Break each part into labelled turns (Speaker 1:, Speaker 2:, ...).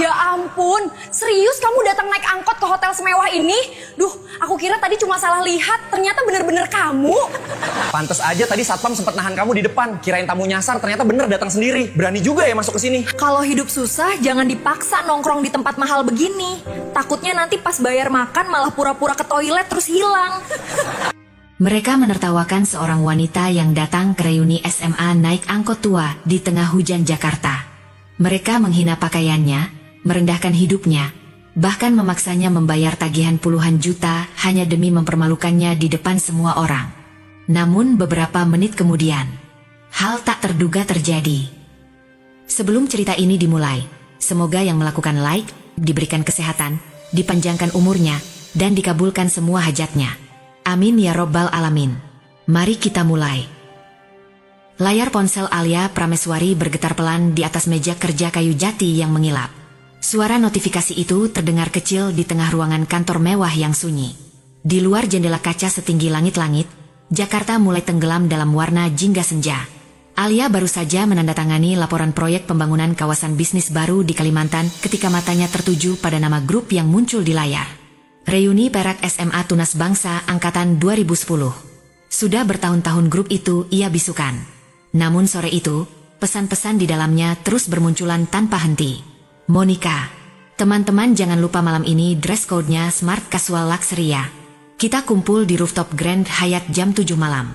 Speaker 1: Ya ampun, serius kamu datang naik angkot ke hotel semewah ini? Duh, aku kira tadi cuma salah lihat, ternyata bener-bener kamu.
Speaker 2: Pantes aja tadi satpam sempat nahan kamu di depan, kirain tamu nyasar, ternyata bener datang sendiri. Berani juga ya masuk ke sini.
Speaker 1: Kalau hidup susah, jangan dipaksa nongkrong di tempat mahal begini. Takutnya nanti pas bayar makan malah pura-pura ke toilet terus hilang.
Speaker 3: Mereka menertawakan seorang wanita yang datang ke reuni SMA naik angkot tua di tengah hujan Jakarta. Mereka menghina pakaiannya, merendahkan hidupnya, bahkan memaksanya membayar tagihan puluhan juta hanya demi mempermalukannya di depan semua orang. Namun beberapa menit kemudian, hal tak terduga terjadi. Sebelum cerita ini dimulai, semoga yang melakukan like, diberikan kesehatan, dipanjangkan umurnya, dan dikabulkan semua hajatnya. Amin ya robbal alamin. Mari kita mulai. Layar ponsel Alia Prameswari bergetar pelan di atas meja kerja kayu jati yang mengilap. Suara notifikasi itu terdengar kecil di tengah ruangan kantor mewah yang sunyi. Di luar jendela kaca setinggi langit-langit, Jakarta mulai tenggelam dalam warna jingga senja. Alia baru saja menandatangani laporan proyek pembangunan kawasan bisnis baru di Kalimantan ketika matanya tertuju pada nama grup yang muncul di layar. Reuni Perak SMA Tunas Bangsa Angkatan 2010. Sudah bertahun-tahun grup itu ia bisukan. Namun sore itu, pesan-pesan di dalamnya terus bermunculan tanpa henti. Monica, teman-teman jangan lupa malam ini dress code-nya smart casual luxury ya. Kita kumpul di rooftop Grand Hyatt jam 7 malam.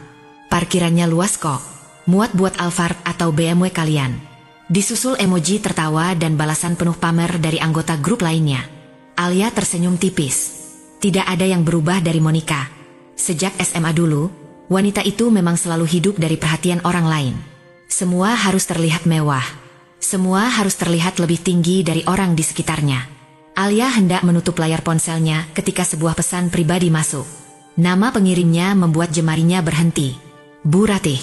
Speaker 3: Parkirannya luas kok, muat buat Alphard atau BMW kalian. Disusul emoji tertawa dan balasan penuh pamer dari anggota grup lainnya. Alia tersenyum tipis. Tidak ada yang berubah dari Monica. Sejak SMA dulu, wanita itu memang selalu hidup dari perhatian orang lain. Semua harus terlihat mewah. Semua harus terlihat lebih tinggi dari orang di sekitarnya. Alia hendak menutup layar ponselnya ketika sebuah pesan pribadi masuk. Nama pengirimnya membuat jemarinya berhenti. Bu Ratih.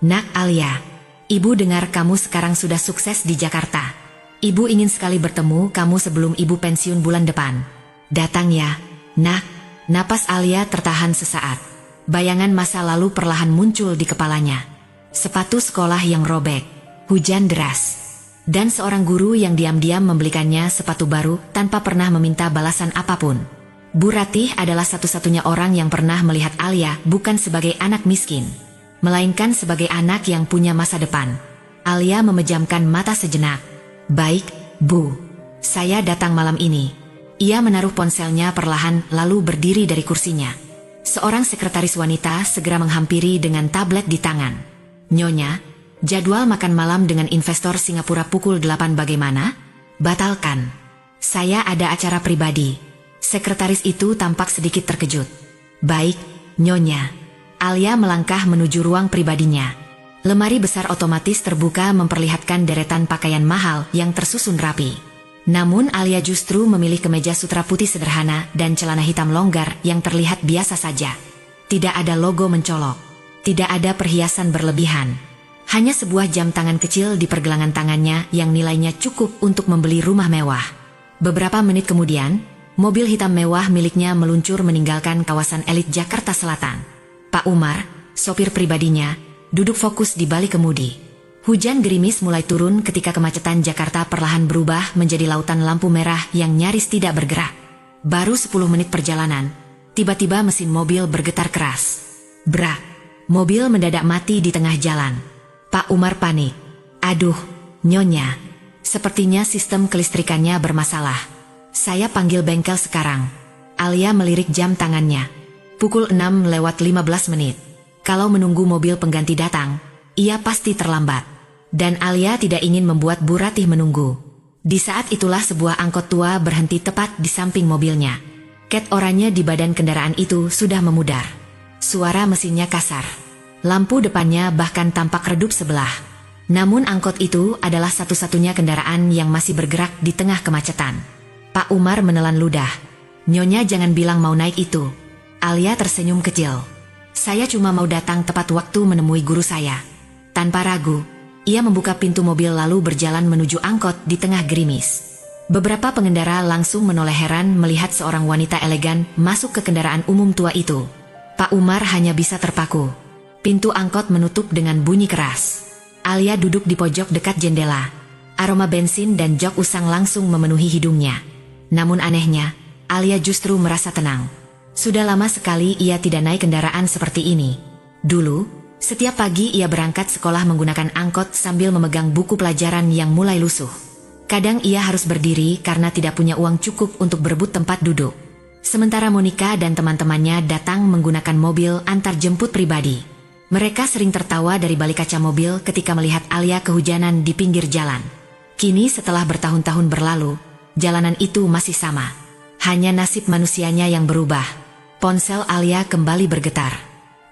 Speaker 3: Nak Alia, ibu dengar kamu sekarang sudah sukses di Jakarta. Ibu ingin sekali bertemu kamu sebelum ibu pensiun bulan depan. Datang ya, nak. Napas Alia tertahan sesaat. Bayangan masa lalu perlahan muncul di kepalanya. Sepatu sekolah yang robek, hujan deras, dan seorang guru yang diam-diam membelikannya sepatu baru tanpa pernah meminta balasan apapun. Bu Ratih adalah satu-satunya orang yang pernah melihat Alia bukan sebagai anak miskin, melainkan sebagai anak yang punya masa depan. Alia memejamkan mata sejenak. Baik, Bu. Saya datang malam ini. Ia menaruh ponselnya perlahan lalu berdiri dari kursinya. Seorang sekretaris wanita segera menghampiri dengan tablet di tangan. Nyonya, jadwal makan malam dengan investor Singapura pukul 8 bagaimana? Batalkan. Saya ada acara pribadi. Sekretaris itu tampak sedikit terkejut. Baik, Nyonya. Alia melangkah menuju ruang pribadinya. Lemari besar otomatis terbuka memperlihatkan deretan pakaian mahal yang tersusun rapi. Namun Alia justru memilih kemeja sutra putih sederhana dan celana hitam longgar yang terlihat biasa saja. Tidak ada logo mencolok. Tidak ada perhiasan berlebihan. Hanya sebuah jam tangan kecil di pergelangan tangannya yang nilainya cukup untuk membeli rumah mewah. Beberapa menit kemudian, mobil hitam mewah miliknya meluncur meninggalkan kawasan elit Jakarta Selatan. Pak Umar, sopir pribadinya, duduk fokus di balik kemudi. Hujan gerimis mulai turun ketika kemacetan Jakarta perlahan berubah menjadi lautan lampu merah yang nyaris tidak bergerak. Baru 10 menit perjalanan, tiba-tiba mesin mobil bergetar keras. Brak, mobil mendadak mati di tengah jalan. Pak Umar panik. Aduh, Nyonya, sepertinya sistem kelistrikannya bermasalah. Saya panggil bengkel sekarang. Alia melirik jam tangannya. Pukul 6:15 menit. Kalau menunggu mobil pengganti datang, ia pasti terlambat. Dan Alia tidak ingin membuat Bu Ratih menunggu. Di saat itulah sebuah angkot tua berhenti tepat di samping mobilnya. Ket oranye di badan kendaraan itu sudah memudar. Suara mesinnya kasar. Lampu depannya bahkan tampak redup sebelah. Namun angkot itu adalah satu-satunya kendaraan yang masih bergerak di tengah kemacetan. Pak Umar menelan ludah. Nyonya jangan bilang mau naik itu. Alia tersenyum kecil. Saya cuma mau datang tepat waktu menemui guru saya. Tanpa ragu, ia membuka pintu mobil lalu berjalan menuju angkot di tengah gerimis. Beberapa pengendara langsung menoleh heran melihat seorang wanita elegan masuk ke kendaraan umum tua itu. Pak Umar hanya bisa terpaku. Pintu angkot menutup dengan bunyi keras. Alia duduk di pojok dekat jendela. Aroma bensin dan jok usang langsung memenuhi hidungnya. Namun anehnya, Alia justru merasa tenang. Sudah lama sekali ia tidak naik kendaraan seperti ini. Dulu, setiap pagi ia berangkat sekolah menggunakan angkot sambil memegang buku pelajaran yang mulai lusuh. Kadang ia harus berdiri karena tidak punya uang cukup untuk berebut tempat duduk. Sementara Monica dan teman-temannya datang menggunakan mobil antar jemput pribadi. Mereka sering tertawa dari balik kaca mobil ketika melihat Alia kehujanan di pinggir jalan. Kini setelah bertahun-tahun berlalu, jalanan itu masih sama. Hanya nasib manusianya yang berubah. Ponsel Alia kembali bergetar.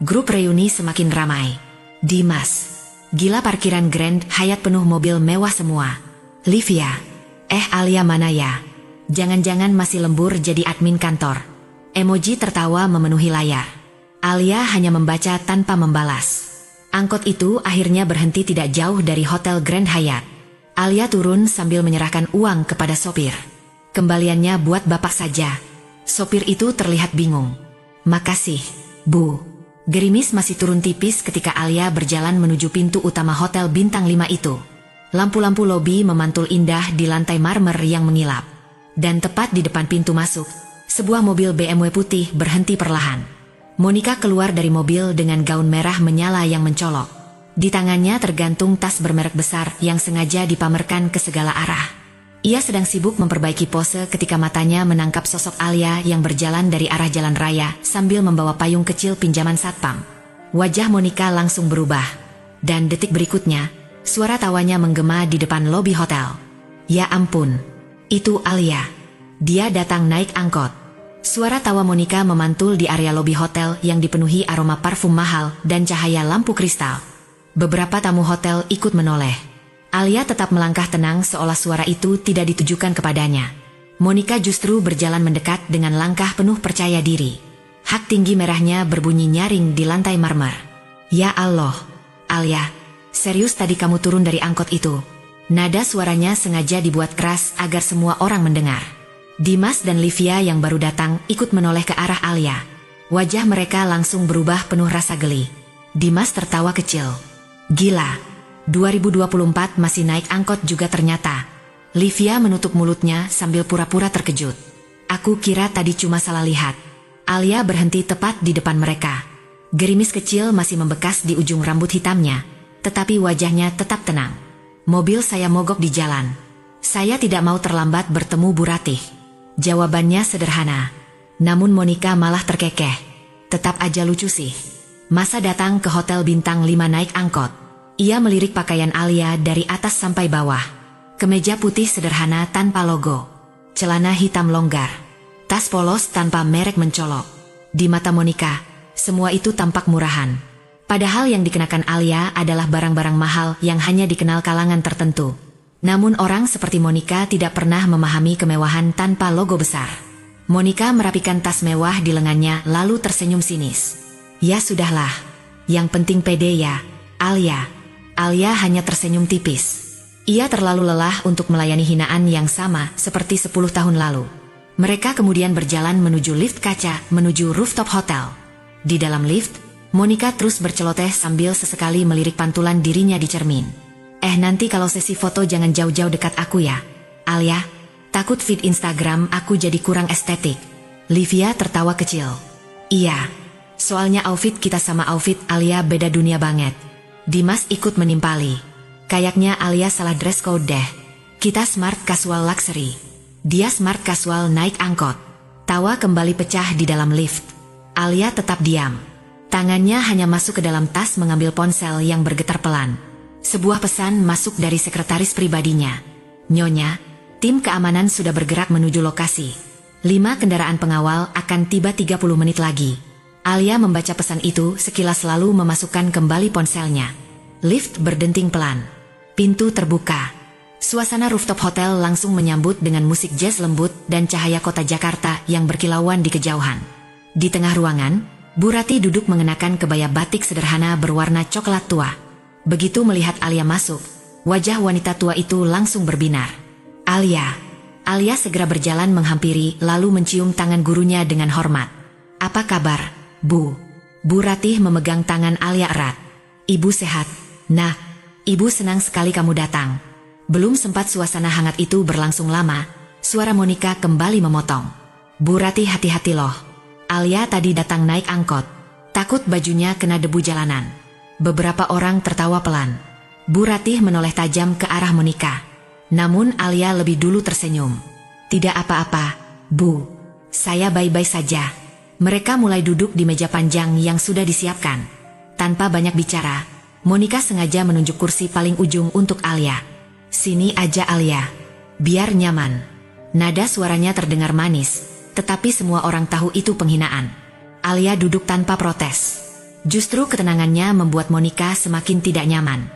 Speaker 3: Grup reuni semakin ramai. Dimas. Gila parkiran Grand Hyatt penuh mobil mewah semua. Livia. Alia mana ya? Jangan-jangan masih lembur jadi admin kantor. Emoji tertawa memenuhi layar. Alia hanya membaca tanpa membalas. Angkot itu akhirnya berhenti tidak jauh dari Hotel Grand Hyatt. Alia turun sambil menyerahkan uang kepada sopir. Kembaliannya buat bapak saja. Sopir itu terlihat bingung. Makasih, Bu. Gerimis masih turun tipis ketika Alia berjalan menuju pintu utama hotel bintang 5 itu. Lampu-lampu lobi memantul indah di lantai marmer yang mengilap. Dan tepat di depan pintu masuk, sebuah mobil BMW putih berhenti perlahan. Monica keluar dari mobil dengan gaun merah menyala yang mencolok. Di tangannya tergantung tas bermerek besar yang sengaja dipamerkan ke segala arah. Ia sedang sibuk memperbaiki pose ketika matanya menangkap sosok Alia yang berjalan dari arah jalan raya sambil membawa payung kecil pinjaman satpam. Wajah Monica langsung berubah. Dan detik berikutnya, suara tawanya menggema di depan lobi hotel. Ya ampun, itu Alia. Dia datang naik angkot. Suara tawa Monica memantul di area lobi hotel yang dipenuhi aroma parfum mahal dan cahaya lampu kristal. Beberapa tamu hotel ikut menoleh. Alia tetap melangkah tenang seolah suara itu tidak ditujukan kepadanya. Monica justru berjalan mendekat dengan langkah penuh percaya diri. Hak tinggi merahnya berbunyi nyaring di lantai marmer. Ya Allah, Alia, serius tadi kamu turun dari angkot itu? Nada suaranya sengaja dibuat keras agar semua orang mendengar. Dimas dan Livia yang baru datang ikut menoleh ke arah Alia. Wajah mereka langsung berubah penuh rasa geli. Dimas tertawa kecil. Gila. 2024 masih naik angkot juga ternyata. Livia menutup mulutnya sambil pura-pura terkejut. Aku kira tadi cuma salah lihat. Alia berhenti tepat di depan mereka. Gerimis kecil masih membekas di ujung rambut hitamnya, tetapi wajahnya tetap tenang. Mobil saya mogok di jalan. Saya tidak mau terlambat bertemu Bu Ratih. Jawabannya sederhana. Namun Monica malah terkekeh. Tetap aja lucu sih. Masa datang ke hotel bintang 5 naik angkot. Ia melirik pakaian Alia dari atas sampai bawah. Kemeja putih sederhana tanpa logo. Celana hitam longgar. Tas polos tanpa merek mencolok. Di mata Monica, semua itu tampak murahan. Padahal yang dikenakan Alia adalah barang-barang mahal yang hanya dikenal kalangan tertentu. Namun orang seperti Monica tidak pernah memahami kemewahan tanpa logo besar. Monica merapikan tas mewah di lengannya lalu tersenyum sinis. Ya sudahlah. Yang penting pede ya, Alia. Alia hanya tersenyum tipis. Ia terlalu lelah untuk melayani hinaan yang sama seperti 10 tahun lalu. Mereka kemudian berjalan menuju lift kaca menuju rooftop hotel. Di dalam lift, Monica terus berceloteh sambil sesekali melirik pantulan dirinya di cermin. Nanti kalau sesi foto jangan jauh-jauh dekat aku ya, Alia. Takut feed Instagram aku jadi kurang estetik. Livia tertawa kecil. Iya, soalnya outfit kita sama outfit Alia beda dunia banget. Dimas ikut menimpali. Kayaknya Alia salah dress code deh. Kita smart casual luxury. Dia smart casual naik angkot. Tawa kembali pecah di dalam lift. Alia tetap diam. Tangannya hanya masuk ke dalam tas mengambil ponsel yang bergetar pelan. Sebuah pesan masuk dari sekretaris pribadinya. Nyonya, tim keamanan sudah bergerak menuju lokasi. 5 kendaraan pengawal akan tiba 30 menit lagi. Alia membaca pesan itu sekilas lalu memasukkan kembali ponselnya. Lift berdenting pelan. Pintu terbuka. Suasana rooftop hotel langsung menyambut dengan musik jazz lembut dan cahaya kota Jakarta yang berkilauan di kejauhan. Di tengah ruangan, Bu Ratih duduk mengenakan kebaya batik sederhana berwarna coklat tua. Begitu melihat Alia masuk, wajah wanita tua itu langsung berbinar. Alia. Alia segera berjalan menghampiri lalu mencium tangan gurunya dengan hormat. Apa kabar, Bu? Bu Ratih memegang tangan Alia erat. Ibu sehat. Nah, Ibu senang sekali kamu datang. Belum sempat suasana hangat itu berlangsung lama, suara Monica kembali memotong. Bu Ratih, hati-hati loh. Alia tadi datang naik angkot. Takut bajunya kena debu jalanan. Beberapa orang tertawa pelan. Bu Ratih menoleh tajam ke arah Monica. Namun Alia lebih dulu tersenyum. Tidak apa-apa, Bu. Saya baik-baik saja. Mereka mulai duduk di meja panjang yang sudah disiapkan. Tanpa banyak bicara, Monica sengaja menunjuk kursi paling ujung untuk Alia. Sini aja Alia. Biar nyaman. Nada suaranya terdengar manis, tetapi semua orang tahu itu penghinaan. Alia duduk tanpa protes. Justru ketenangannya membuat Monica semakin tidak nyaman.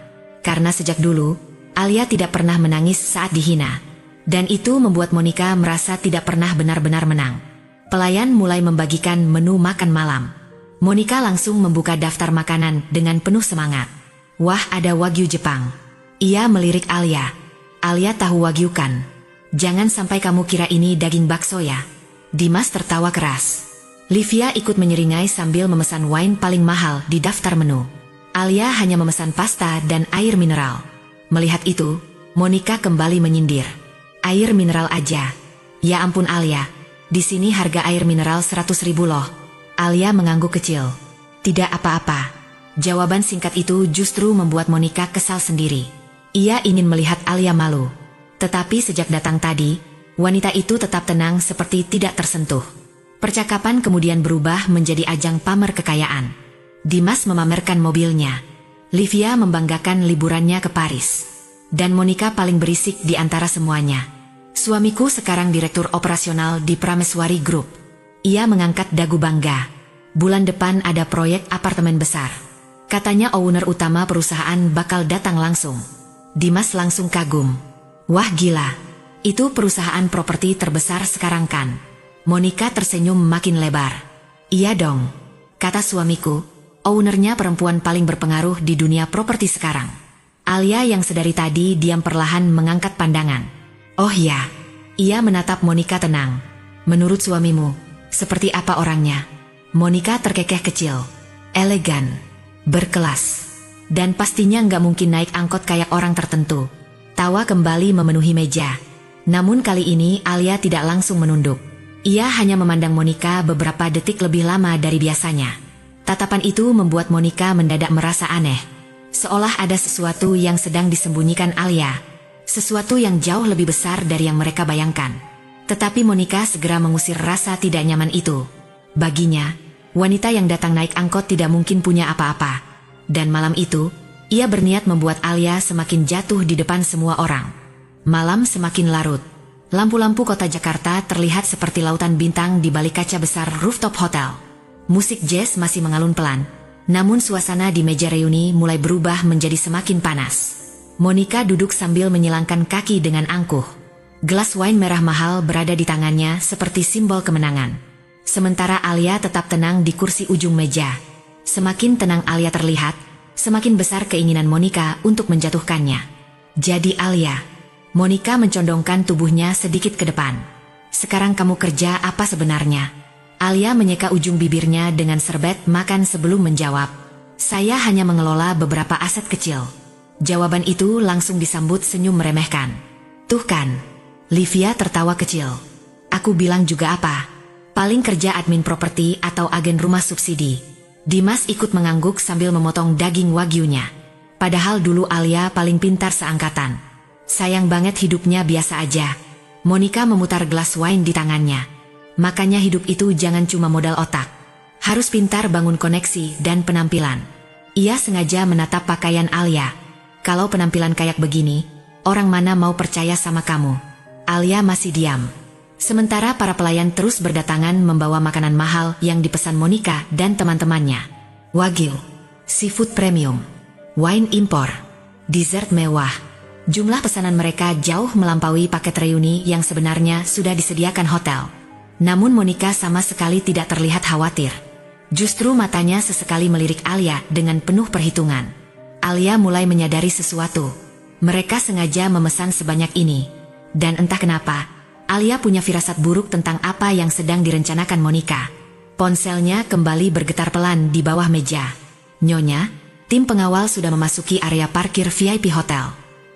Speaker 3: Karena sejak dulu, Alia tidak pernah menangis saat dihina. Dan itu membuat Monica merasa tidak pernah benar-benar menang. Pelayan mulai membagikan menu makan malam. Monica langsung membuka daftar makanan dengan penuh semangat. Wah, ada wagyu Jepang. Ia melirik Alia. Alia tahu wagyu kan? Jangan sampai kamu kira ini daging bakso ya. Dimas tertawa keras. Livia ikut menyeringai sambil memesan wine paling mahal di daftar menu. Alia hanya memesan pasta dan air mineral. Melihat itu, Monica kembali menyindir. Air mineral aja. Ya ampun Alia, di sini harga air mineral 100.000 loh. Alia mengangguk kecil. Tidak apa-apa. Jawaban singkat itu justru membuat Monica kesal sendiri. Ia ingin melihat Alia malu. Tetapi sejak datang tadi, wanita itu tetap tenang seperti tidak tersentuh. Percakapan kemudian berubah menjadi ajang pamer kekayaan. Dimas memamerkan mobilnya. Livia membanggakan liburannya ke Paris. Dan Monica paling berisik di antara semuanya. Suamiku sekarang direktur operasional di Prameswari Group. Ia mengangkat dagu bangga. Bulan depan ada proyek apartemen besar. Katanya owner utama perusahaan bakal datang langsung. Dimas langsung kagum. Wah gila, itu perusahaan properti terbesar sekarang kan? Monica tersenyum makin lebar. Iya dong, kata suamiku, ownernya perempuan paling berpengaruh di dunia properti sekarang. Alia yang sedari tadi diam perlahan mengangkat pandangan. Oh ya, ia menatap Monica tenang. Menurut suamimu, seperti apa orangnya? Monica terkekeh kecil, elegan, berkelas, dan pastinya nggak mungkin naik angkot kayak orang tertentu. Tawa kembali memenuhi meja. Namun kali ini Alia tidak langsung menunduk. Ia hanya memandang Monica beberapa detik lebih lama dari biasanya. Tatapan itu membuat Monica mendadak merasa aneh. Seolah ada sesuatu yang sedang disembunyikan Alia. Sesuatu yang jauh lebih besar dari yang mereka bayangkan. Tetapi Monica segera mengusir rasa tidak nyaman itu. Baginya, wanita yang datang naik angkot tidak mungkin punya apa-apa. Dan malam itu, ia berniat membuat Alia semakin jatuh di depan semua orang. Malam semakin larut. Lampu-lampu kota Jakarta terlihat seperti lautan bintang di balik kaca besar rooftop hotel. Musik jazz masih mengalun pelan. Namun suasana di meja reuni mulai berubah menjadi semakin panas. Monica duduk sambil menyilangkan kaki dengan angkuh. Gelas wine merah mahal berada di tangannya seperti simbol kemenangan. Sementara Alia tetap tenang di kursi ujung meja. Semakin tenang Alia terlihat, semakin besar keinginan Monica untuk menjatuhkannya. Jadi Alia, Monica mencondongkan tubuhnya sedikit ke depan. Sekarang kamu kerja apa sebenarnya? Alia menyeka ujung bibirnya dengan serbet makan sebelum menjawab. Saya hanya mengelola beberapa aset kecil. Jawaban itu langsung disambut senyum meremehkan. Tuh kan, Livia tertawa kecil. Aku bilang juga apa? Paling kerja admin properti atau agen rumah subsidi. Dimas ikut mengangguk sambil memotong daging wagyunya. Padahal dulu Alia paling pintar seangkatan. Sayang banget hidupnya biasa aja. Monica memutar gelas wine di tangannya. Makanya hidup itu jangan cuma modal otak. Harus pintar bangun koneksi dan penampilan. Ia sengaja menatap pakaian Alia. Kalau penampilan kayak begini, orang mana mau percaya sama kamu? Alia masih diam. Sementara para pelayan terus berdatangan membawa makanan mahal yang dipesan Monica dan teman-temannya. Wagyu, seafood premium, wine impor, dessert mewah. Jumlah pesanan mereka jauh melampaui paket reuni yang sebenarnya sudah disediakan hotel. Namun Monica sama sekali tidak terlihat khawatir. Justru matanya sesekali melirik Alia dengan penuh perhitungan. Alia mulai menyadari sesuatu. Mereka sengaja memesan sebanyak ini. Dan entah kenapa, Alia punya firasat buruk tentang apa yang sedang direncanakan Monica. Ponselnya kembali bergetar pelan di bawah meja. Nyonya, tim pengawal sudah memasuki area parkir VIP hotel.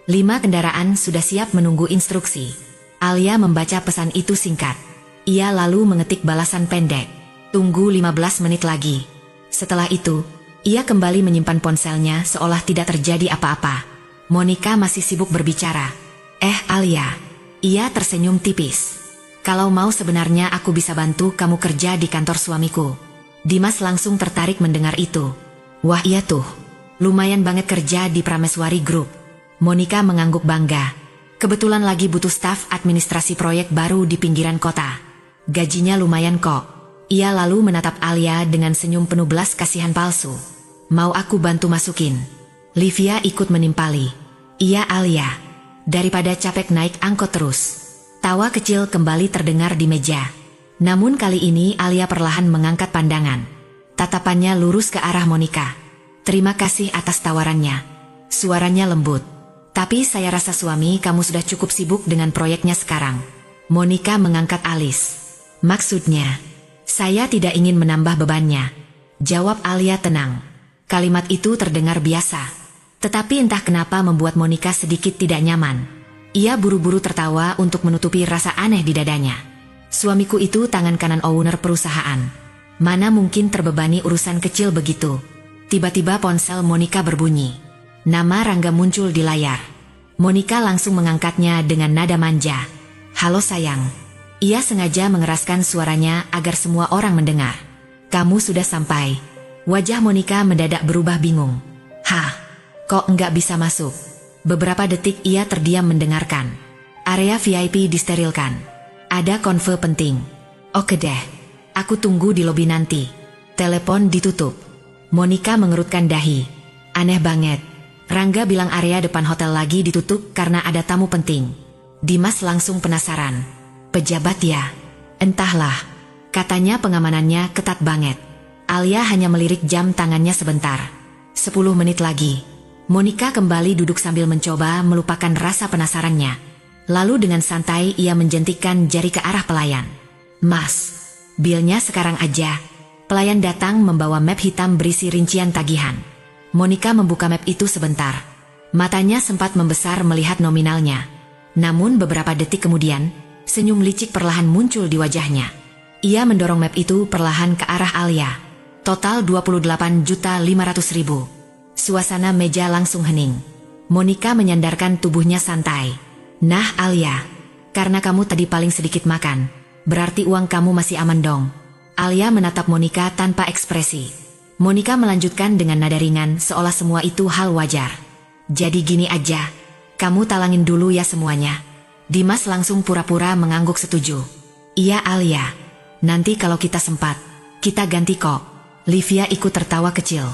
Speaker 3: 5 kendaraan sudah siap menunggu instruksi. Alia membaca pesan itu singkat. Ia lalu mengetik balasan pendek. Tunggu 15 menit lagi. Setelah itu, ia kembali menyimpan ponselnya seolah tidak terjadi apa-apa. Monica masih sibuk berbicara. Alia. Ia tersenyum tipis. Kalau mau sebenarnya aku bisa bantu kamu kerja di kantor suamiku. Dimas langsung tertarik mendengar itu. Wah iya tuh. Lumayan banget kerja di Prameswari Group. Monica mengangguk bangga. Kebetulan lagi butuh staf administrasi proyek baru di pinggiran kota. Gajinya lumayan kok. Ia lalu menatap Alia dengan senyum penuh belas kasihan palsu. Mau aku bantu masukin? Livia ikut menimpali. Iya Alia. Daripada capek naik angkot terus. Tawa kecil kembali terdengar di meja. Namun kali ini Alia perlahan mengangkat pandangan. Tatapannya lurus ke arah Monica. Terima kasih atas tawarannya. Suaranya lembut. Tapi saya rasa suami kamu sudah cukup sibuk dengan proyeknya sekarang. Monica mengangkat alis. Maksudnya, saya tidak ingin menambah bebannya. Jawab Alia tenang. Kalimat itu terdengar biasa. Tetapi entah kenapa membuat Monica sedikit tidak nyaman. Ia buru-buru tertawa untuk menutupi rasa aneh di dadanya. Suamiku itu tangan kanan owner perusahaan. Mana mungkin terbebani urusan kecil begitu. Tiba-tiba ponsel Monica berbunyi. Nama Rangga muncul di layar. Monica langsung mengangkatnya dengan nada manja. Halo sayang. Ia sengaja mengeraskan suaranya agar semua orang mendengar. Kamu sudah sampai. Wajah Monica mendadak berubah bingung. Hah? Kok enggak bisa masuk? Beberapa detik ia terdiam mendengarkan. Area VIP disterilkan. Ada konfe penting. Oke deh. Aku tunggu di lobi nanti. Telepon ditutup. Monica mengerutkan dahi. Aneh banget. Rangga bilang area depan hotel lagi ditutup karena ada tamu penting. Dimas langsung penasaran. Pejabat ya? Entahlah. Katanya pengamanannya ketat banget. Alia hanya melirik jam tangannya sebentar. 10 menit lagi. Monica kembali duduk sambil mencoba melupakan rasa penasarannya. Lalu dengan santai ia menjentikkan jari ke arah pelayan. Mas, bilnya sekarang aja. Pelayan datang membawa map hitam berisi rincian tagihan. Monica membuka map itu sebentar. Matanya sempat membesar melihat nominalnya. Namun beberapa detik kemudian, senyum licik perlahan muncul di wajahnya. Ia mendorong map itu perlahan ke arah Alia. Total 28.500.000. Suasana meja langsung hening. Monica menyandarkan tubuhnya santai. Nah Alia, karena kamu tadi paling sedikit makan, berarti uang kamu masih aman dong. Alia menatap Monica tanpa ekspresi. Monica melanjutkan dengan nada ringan seolah semua itu hal wajar. Jadi gini aja, kamu talangin dulu ya semuanya. Dimas langsung pura-pura mengangguk setuju. Iya Alia, nanti kalau kita sempat, kita ganti kok. Livia ikut tertawa kecil.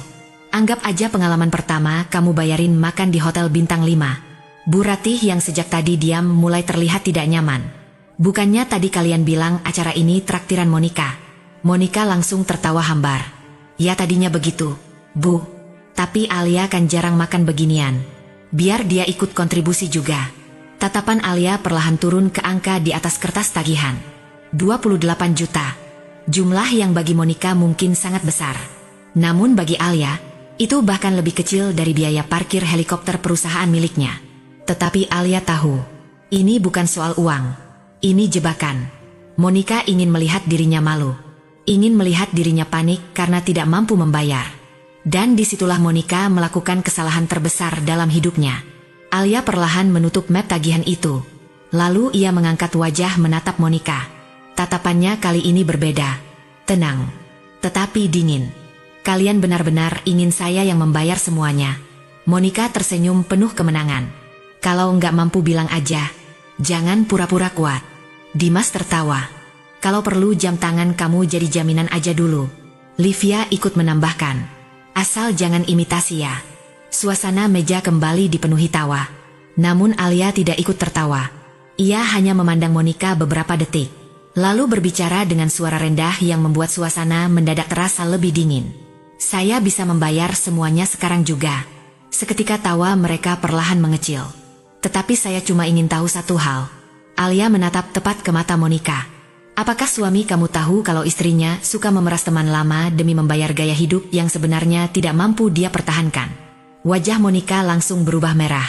Speaker 3: Anggap aja pengalaman pertama kamu bayarin makan di hotel bintang 5. Bu Ratih yang sejak tadi diam mulai terlihat tidak nyaman. Bukannya tadi kalian bilang acara ini traktiran Monica? Monica langsung tertawa hambar. Ya tadinya begitu, Bu. Tapi Alia kan jarang makan beginian. Biar dia ikut kontribusi juga. Tatapan Alia perlahan turun ke angka di atas kertas tagihan. 28 juta. Jumlah yang bagi Monica mungkin sangat besar. Namun bagi Alia, itu bahkan lebih kecil dari biaya parkir helikopter perusahaan miliknya. Tetapi Alia tahu, ini bukan soal uang. Ini jebakan. Monica ingin melihat dirinya malu. Ingin melihat dirinya panik karena tidak mampu membayar. Dan disitulah Monica melakukan kesalahan terbesar dalam hidupnya. Alia perlahan menutup map tagihan itu. Lalu ia mengangkat wajah menatap Monica. Tatapannya kali ini berbeda. Tenang, tetapi dingin. Kalian benar-benar ingin saya yang membayar semuanya. Monica tersenyum penuh kemenangan. Kalau nggak mampu bilang aja. Jangan pura-pura kuat. Dimas tertawa. Kalau perlu jam tangan kamu jadi jaminan aja dulu. Livia ikut menambahkan. Asal jangan imitasi ya. Suasana meja kembali dipenuhi tawa. Namun Alia tidak ikut tertawa. Ia hanya memandang Monica beberapa detik. Lalu berbicara dengan suara rendah yang membuat suasana mendadak terasa lebih dingin. Saya bisa membayar semuanya sekarang juga. Seketika tawa mereka perlahan mengecil. Tetapi saya cuma ingin tahu satu hal. Alia menatap tepat ke mata Monica. Apakah suami kamu tahu kalau istrinya suka memeras teman lama demi membayar gaya hidup yang sebenarnya tidak mampu dia pertahankan? Wajah Monica langsung berubah merah.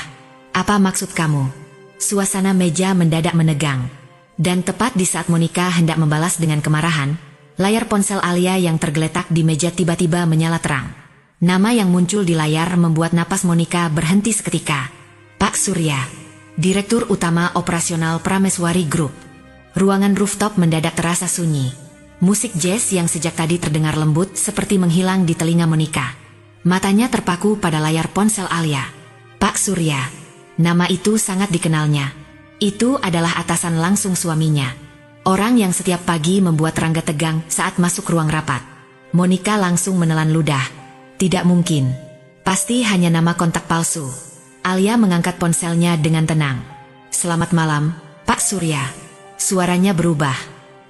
Speaker 3: Apa maksud kamu? Suasana meja mendadak menegang. Dan tepat di saat Monica hendak membalas dengan kemarahan, layar ponsel Alia yang tergeletak di meja tiba-tiba menyala terang. Nama yang muncul di layar membuat napas Monica berhenti seketika. Pak Surya, Direktur Utama Operasional Prameswari Group. Ruangan rooftop mendadak terasa sunyi. Musik jazz yang sejak tadi terdengar lembut seperti menghilang di telinga Monica. Matanya terpaku pada layar ponsel Alia. Pak Surya, nama itu sangat dikenalnya. Itu adalah atasan langsung suaminya. Orang yang setiap pagi membuat Rangga tegang saat masuk ruang rapat. Monica langsung menelan ludah. Tidak mungkin. Pasti hanya nama kontak palsu. Alia mengangkat ponselnya dengan tenang. Selamat malam, Pak Surya. Suaranya berubah.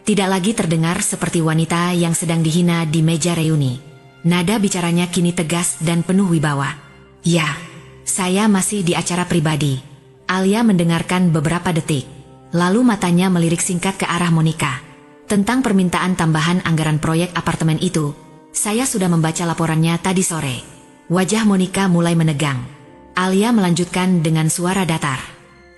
Speaker 3: Tidak lagi terdengar seperti wanita yang sedang dihina di meja reuni. Nada bicaranya kini tegas dan penuh wibawa. Ya, saya masih di acara pribadi. Alia mendengarkan beberapa detik. Lalu matanya melirik singkat ke arah Monica. Tentang permintaan tambahan anggaran proyek apartemen itu, saya sudah membaca laporannya tadi sore. Wajah Monica mulai menegang. Alia melanjutkan dengan suara datar.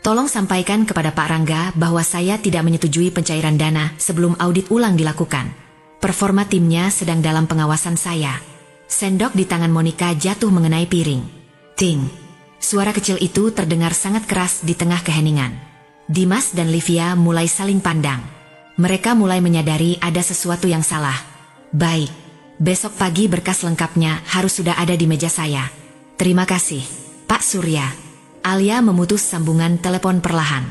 Speaker 3: Tolong sampaikan kepada Pak Rangga bahwa saya tidak menyetujui pencairan dana sebelum audit ulang dilakukan. Performa timnya sedang dalam pengawasan saya. Sendok di tangan Monica jatuh mengenai piring. Ting. Suara kecil itu terdengar sangat keras di tengah keheningan. Dimas dan Livia mulai saling pandang. Mereka mulai menyadari ada sesuatu yang salah. Baik, besok pagi berkas lengkapnya harus sudah ada di meja saya. Terima kasih, Pak Surya. Alia memutus sambungan telepon perlahan.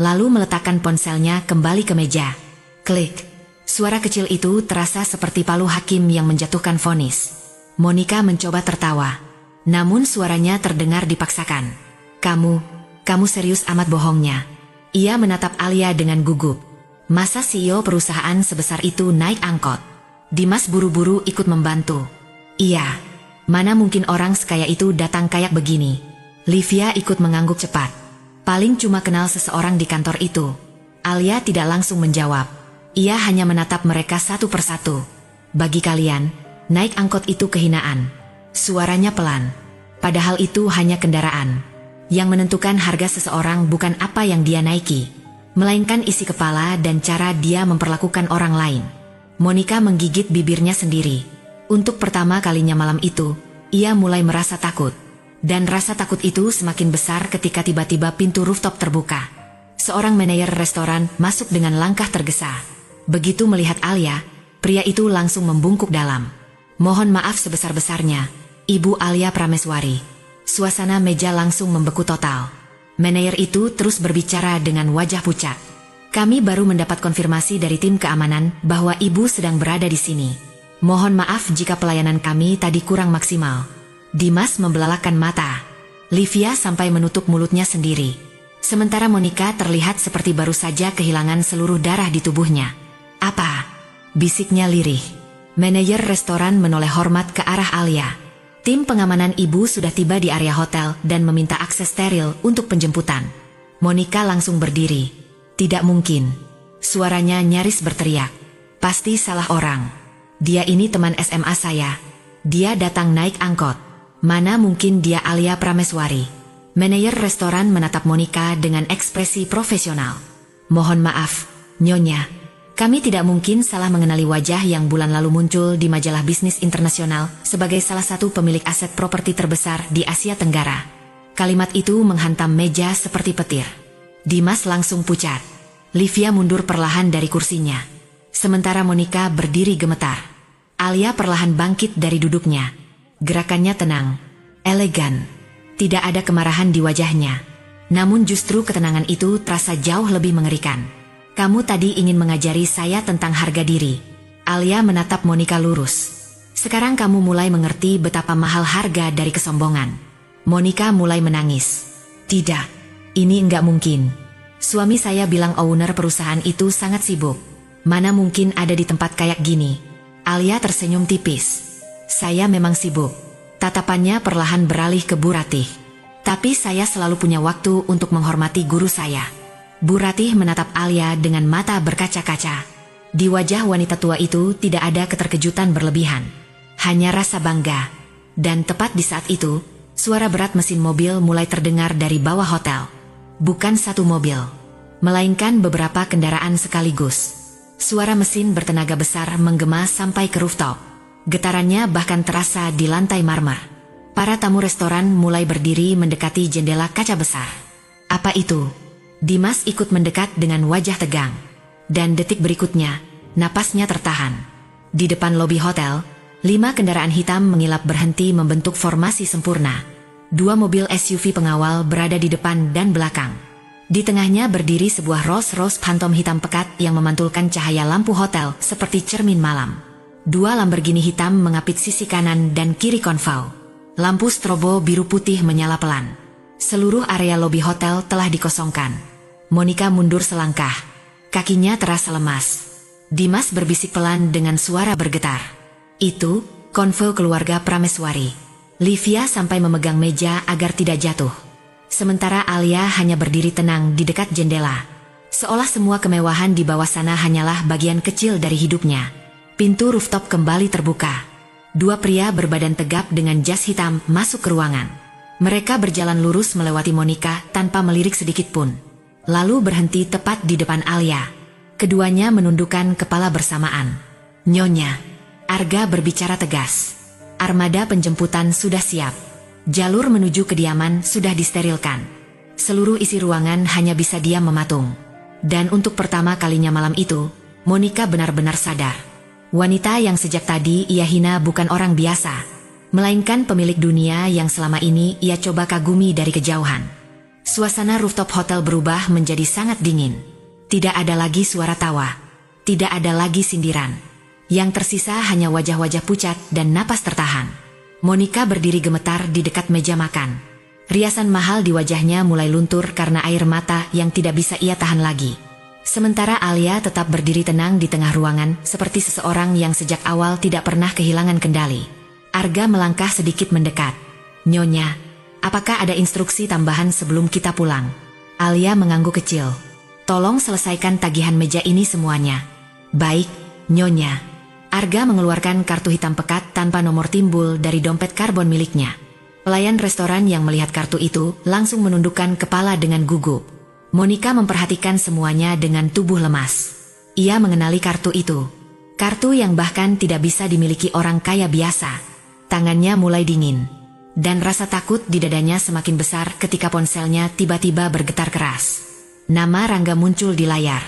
Speaker 3: Lalu meletakkan ponselnya kembali ke meja. Klik. Suara kecil itu terasa seperti palu hakim yang menjatuhkan vonis. Monica mencoba tertawa. Namun suaranya terdengar dipaksakan. Kamu serius amat bohongnya. Ia menatap Alia dengan gugup. Masa CEO perusahaan sebesar itu naik angkot? Dimas buru-buru ikut membantu. Iya, mana mungkin orang sekaya itu datang kayak begini. Livia ikut mengangguk cepat. Paling cuma kenal seseorang di kantor itu. Alia tidak langsung menjawab. Ia hanya menatap mereka satu persatu. Bagi kalian, naik angkot itu kehinaan. Suaranya pelan. Padahal itu hanya kendaraan. Yang menentukan harga seseorang bukan apa yang dia naiki, melainkan isi kepala dan cara dia memperlakukan orang lain. Monica menggigit bibirnya sendiri. Untuk pertama kalinya malam itu, ia mulai merasa takut. Dan rasa takut itu semakin besar ketika tiba-tiba pintu rooftop terbuka. Seorang manajer restoran masuk dengan langkah tergesa. Begitu melihat Alia, pria itu langsung membungkuk dalam. Mohon maaf sebesar-besarnya, Ibu Alia Prameswari. Suasana meja langsung membeku total. Manajer itu terus berbicara dengan wajah pucat. Kami baru mendapat konfirmasi dari tim keamanan bahwa Ibu sedang berada di sini. Mohon maaf jika pelayanan kami tadi kurang maksimal. Dimas membelalakan mata. Livia sampai menutup mulutnya sendiri. Sementara Monica terlihat seperti baru saja kehilangan seluruh darah di tubuhnya. Apa? Bisiknya lirih. Manajer restoran menoleh hormat ke arah Alia. Tim pengamanan Ibu sudah tiba di area hotel dan meminta akses steril untuk penjemputan. Monica langsung berdiri. Tidak mungkin. Suaranya nyaris berteriak. Pasti salah orang. Dia ini teman SMA saya. Dia datang naik angkot. Mana mungkin dia Alia Prameswari. Manajer restoran menatap Monica dengan ekspresi profesional. Mohon maaf, Nyonya. Kami tidak mungkin salah mengenali wajah yang bulan lalu muncul di majalah bisnis internasional sebagai salah satu pemilik aset properti terbesar di Asia Tenggara. Kalimat itu menghantam meja seperti petir. Dimas langsung pucat. Livia mundur perlahan dari kursinya. Sementara Monica berdiri gemetar. Alia perlahan bangkit dari duduknya. Gerakannya tenang, elegan. Tidak ada kemarahan di wajahnya. Namun justru ketenangan itu terasa jauh lebih mengerikan. Kamu tadi ingin mengajari saya tentang harga diri. Alia menatap Monica lurus. Sekarang kamu mulai mengerti betapa mahal harga dari kesombongan. Monica mulai menangis. Tidak, ini enggak mungkin. Suami saya bilang owner perusahaan itu sangat sibuk. Mana mungkin ada di tempat kayak gini. Alia tersenyum tipis. Saya memang sibuk. Tatapannya perlahan beralih ke Bu Ratih. Tapi saya selalu punya waktu untuk menghormati guru saya. Bu Ratih menatap Alia dengan mata berkaca-kaca. Di wajah wanita tua itu tidak ada keterkejutan berlebihan. Hanya rasa bangga. Dan tepat di saat itu, Suara berat mesin mobil mulai terdengar dari bawah hotel. Bukan satu mobil, melainkan beberapa kendaraan sekaligus. Suara mesin bertenaga besar menggema sampai ke rooftop. Getarannya bahkan terasa di lantai marmer. Para tamu restoran mulai berdiri mendekati jendela kaca besar. Apa itu? Dimas ikut mendekat dengan wajah tegang. Dan detik berikutnya, napasnya tertahan. Di depan lobi hotel, 5 kendaraan hitam mengilap berhenti membentuk formasi sempurna. 2 mobil SUV pengawal berada di depan dan belakang. Di tengahnya berdiri sebuah Rolls-Royce Phantom hitam pekat yang memantulkan cahaya lampu hotel seperti cermin malam. 2 Lamborghini hitam mengapit sisi kanan dan kiri konvoi. Lampu strobo biru putih menyala pelan. Seluruh area lobi hotel telah dikosongkan. Monica mundur selangkah. Kakinya terasa lemas. Dimas berbisik pelan dengan suara bergetar. Itu, konvoi keluarga Prameswari. Livia sampai memegang meja agar tidak jatuh. Sementara Alia hanya berdiri tenang di dekat jendela. Seolah semua kemewahan di bawah sana hanyalah bagian kecil dari hidupnya. Pintu rooftop kembali terbuka. 2 pria berbadan tegap dengan jas hitam masuk ke ruangan. Mereka berjalan lurus melewati Monica tanpa melirik sedikit pun. Lalu berhenti tepat di depan Alia. Keduanya menundukkan kepala bersamaan. "Nyonya," Arga berbicara tegas. "Armada penjemputan sudah siap. Jalur menuju kediaman sudah disterilkan. Seluruh isi ruangan hanya bisa diam mematung." Dan untuk pertama kalinya malam itu, Monica benar-benar sadar. Wanita yang sejak tadi ia hina bukan orang biasa, melainkan pemilik dunia yang selama ini ia coba kagumi dari kejauhan. Suasana rooftop hotel berubah menjadi sangat dingin. Tidak ada lagi suara tawa. Tidak ada lagi sindiran. Yang tersisa hanya wajah-wajah pucat dan napas tertahan. Monica berdiri gemetar di dekat meja makan. Riasan mahal di wajahnya mulai luntur karena air mata yang tidak bisa ia tahan lagi. Sementara Alia tetap berdiri tenang di tengah ruangan seperti seseorang yang sejak awal tidak pernah kehilangan kendali. Arga melangkah sedikit mendekat. "Nyonya, apakah ada instruksi tambahan sebelum kita pulang?" Alia mengangguk kecil. "Tolong selesaikan tagihan meja ini semuanya." "Baik, Nyonya." Arga mengeluarkan kartu hitam pekat tanpa nomor timbul dari dompet karbon miliknya. Pelayan restoran yang melihat kartu itu langsung menundukkan kepala dengan gugup. Monica memperhatikan semuanya dengan tubuh lemas. Ia mengenali kartu itu. Kartu yang bahkan tidak bisa dimiliki orang kaya biasa. Tangannya mulai dingin. Dan rasa takut di dadanya semakin besar ketika ponselnya tiba-tiba bergetar keras. Nama Rangga muncul di layar.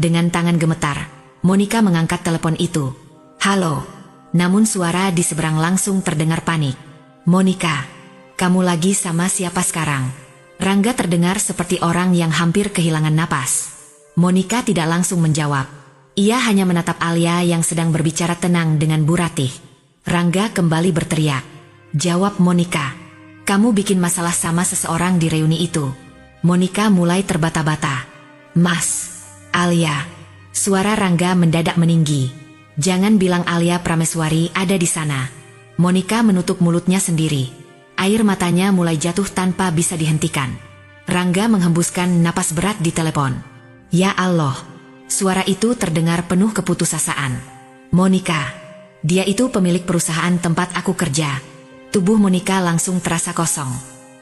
Speaker 3: Dengan tangan gemetar, Monica mengangkat telepon itu. "Halo." Namun suara di seberang langsung terdengar panik. "Monica, kamu lagi sama siapa sekarang?" Rangga terdengar seperti orang yang hampir kehilangan napas. Monica tidak langsung menjawab. Ia hanya menatap Alia yang sedang berbicara tenang dengan Bu Ratih. Rangga kembali berteriak. "Jawab Monica. Kamu bikin masalah sama seseorang di reuni itu." Monica mulai terbata-bata. "Mas, Alia." Suara Rangga mendadak meninggi. "Jangan bilang Alia Prameswari ada di sana." Monica menutup mulutnya sendiri. Air matanya mulai jatuh tanpa bisa dihentikan. Rangga menghembuskan napas berat di telepon. "Ya Allah." Suara itu terdengar penuh keputusasaan. "Monica, dia itu pemilik perusahaan tempat aku kerja." Tubuh Monica langsung terasa kosong.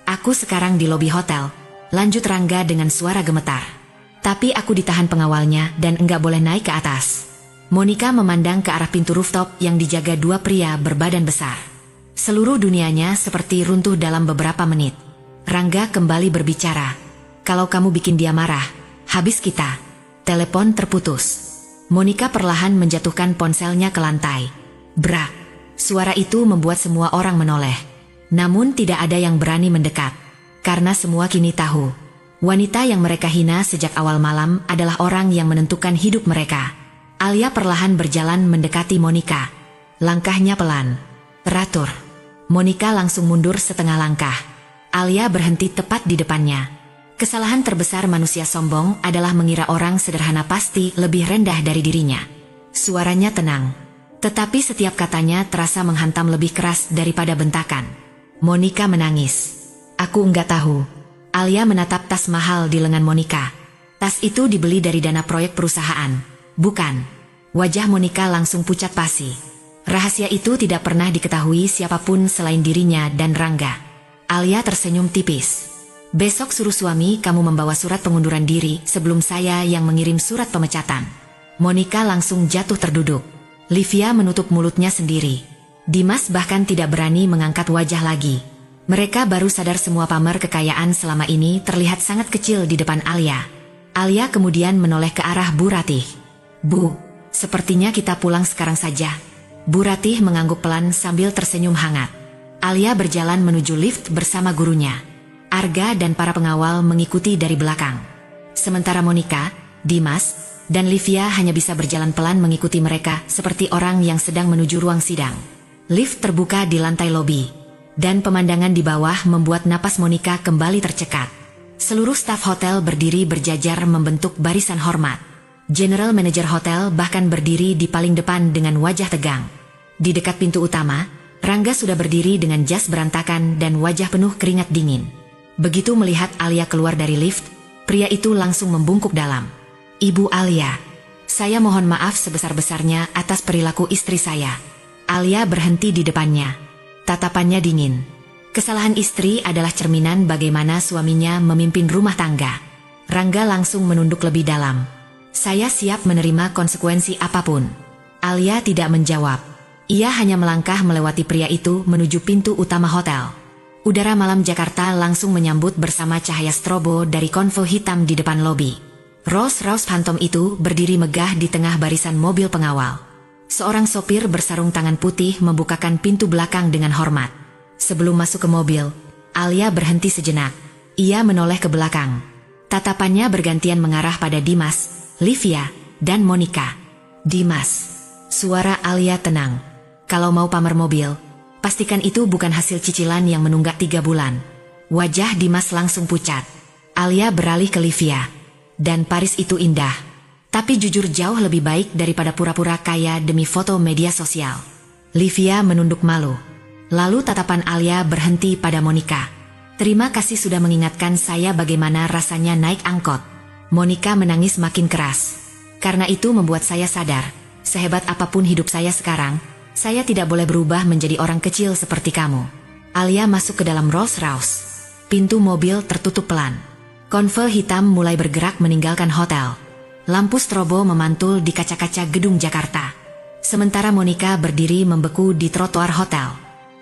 Speaker 3: "Aku sekarang di lobi hotel," lanjut Rangga dengan suara gemetar. "Tapi aku ditahan pengawalnya dan enggak boleh naik ke atas." Monica memandang ke arah pintu rooftop yang dijaga 2 pria berbadan besar. Seluruh dunianya seperti runtuh dalam beberapa menit. Rangga kembali berbicara. "Kalau kamu bikin dia marah, habis kita." Telepon terputus. Monica perlahan menjatuhkan ponselnya ke lantai. Brak! Suara itu membuat semua orang menoleh. Namun tidak ada yang berani mendekat. Karena semua kini tahu. Wanita yang mereka hina sejak awal malam adalah orang yang menentukan hidup mereka. Alia perlahan berjalan mendekati Monica. Langkahnya pelan, teratur. Monica langsung mundur setengah langkah. Alia berhenti tepat di depannya. Kesalahan terbesar manusia sombong adalah mengira orang sederhana pasti lebih rendah dari dirinya. Suaranya tenang, tetapi setiap katanya terasa menghantam lebih keras daripada bentakan. Monica menangis. "Aku enggak tahu." Alia menatap tas mahal di lengan Monica. Tas itu dibeli dari dana proyek perusahaan. "Bukan." Wajah Monica langsung pucat pasi. Rahasia itu tidak pernah diketahui siapapun selain dirinya dan Rangga. Alia tersenyum tipis. Besok suruh suami kamu membawa surat pengunduran diri sebelum saya yang mengirim surat pemecatan. Monica langsung jatuh terduduk. Livia menutup mulutnya sendiri. Dimas bahkan tidak berani mengangkat wajah lagi. Mereka baru sadar semua pamer kekayaan selama ini terlihat sangat kecil di depan Alia. Alia kemudian menoleh ke arah Bu Ratih. Bu, sepertinya kita pulang sekarang saja. Bu Ratih mengangguk pelan sambil tersenyum hangat. Alia berjalan menuju lift bersama gurunya. Arga dan para pengawal mengikuti dari belakang. Sementara Monica, Dimas, dan Livia hanya bisa berjalan pelan mengikuti mereka seperti orang yang sedang menuju ruang sidang. Lift terbuka di lantai lobi, dan pemandangan di bawah membuat napas Monica kembali tercekat. Seluruh staf hotel berdiri berjajar membentuk barisan hormat. General Manager hotel bahkan berdiri di paling depan dengan wajah tegang. Di dekat pintu utama, Rangga sudah berdiri dengan jas berantakan dan wajah penuh keringat dingin. Begitu melihat Alia keluar dari lift, pria itu langsung membungkuk dalam. Ibu Alia, saya mohon maaf sebesar-besarnya atas perilaku istri saya. Alia berhenti di depannya. Tatapannya dingin. Kesalahan istri adalah cerminan bagaimana suaminya memimpin rumah tangga. Rangga langsung menunduk lebih dalam. Saya siap menerima konsekuensi apapun. Alia tidak menjawab. Ia hanya melangkah melewati pria itu menuju pintu utama hotel. Udara malam Jakarta langsung menyambut bersama cahaya strobo dari konvo hitam di depan lobi. Rolls-Royce Phantom itu berdiri megah di tengah barisan mobil pengawal. Seorang sopir bersarung tangan putih membukakan pintu belakang dengan hormat. Sebelum masuk ke mobil, Alia berhenti sejenak. Ia menoleh ke belakang. Tatapannya bergantian mengarah pada Dimas, Livia, dan Monica. Dimas. Suara Alia tenang. Kalau mau pamer mobil, pastikan itu bukan hasil cicilan yang menunggak 3 bulan. Wajah Dimas langsung pucat. Alia beralih ke Livia. Dan Paris itu indah. Tapi jujur jauh lebih baik daripada pura-pura kaya demi foto media sosial. Livia menunduk malu. Lalu tatapan Alia berhenti pada Monica. Terima kasih sudah mengingatkan saya bagaimana rasanya naik angkot. Monica menangis makin keras. Karena itu membuat saya sadar, sehebat apapun hidup saya sekarang, saya tidak boleh berubah menjadi orang kecil seperti kamu. Alia masuk ke dalam Rolls-Royce. Pintu mobil tertutup pelan. Konvo hitam mulai bergerak meninggalkan hotel. Lampu strobo memantul di kaca-kaca gedung Jakarta. Sementara Monica berdiri membeku di trotoar hotel.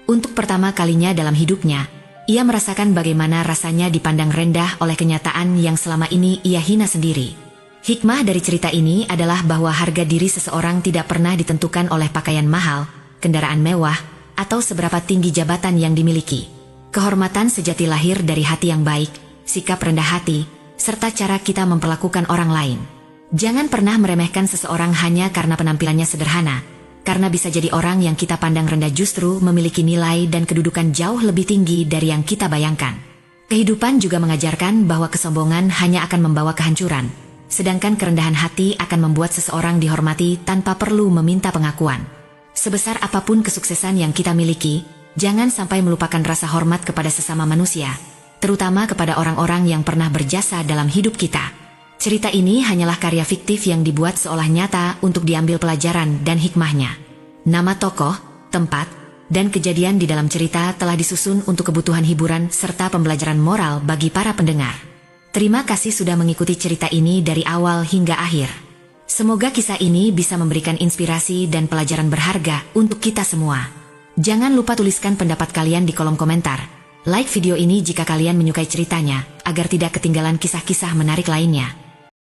Speaker 3: Untuk pertama kalinya dalam hidupnya, ia merasakan bagaimana rasanya dipandang rendah oleh kenyataan yang selama ini ia hina sendiri. Hikmah dari cerita ini adalah bahwa harga diri seseorang tidak pernah ditentukan oleh pakaian mahal, kendaraan mewah, atau seberapa tinggi jabatan yang dimiliki. Kehormatan sejati lahir dari hati yang baik, sikap rendah hati, serta cara kita memperlakukan orang lain. Jangan pernah meremehkan seseorang hanya karena penampilannya sederhana, karena bisa jadi orang yang kita pandang rendah justru memiliki nilai dan kedudukan jauh lebih tinggi dari yang kita bayangkan. Kehidupan juga mengajarkan bahwa kesombongan hanya akan membawa kehancuran, sedangkan kerendahan hati akan membuat seseorang dihormati tanpa perlu meminta pengakuan. Sebesar apapun kesuksesan yang kita miliki, jangan sampai melupakan rasa hormat kepada sesama manusia, terutama kepada orang-orang yang pernah berjasa dalam hidup kita. Cerita ini hanyalah karya fiktif yang dibuat seolah nyata untuk diambil pelajaran dan hikmahnya. Nama tokoh, tempat, dan kejadian di dalam cerita telah disusun untuk kebutuhan hiburan serta pembelajaran moral bagi para pendengar. Terima kasih sudah mengikuti cerita ini dari awal hingga akhir. Semoga kisah ini bisa memberikan inspirasi dan pelajaran berharga untuk kita semua. Jangan lupa tuliskan pendapat kalian di kolom komentar. Like video ini jika kalian menyukai ceritanya, agar tidak ketinggalan kisah-kisah menarik lainnya.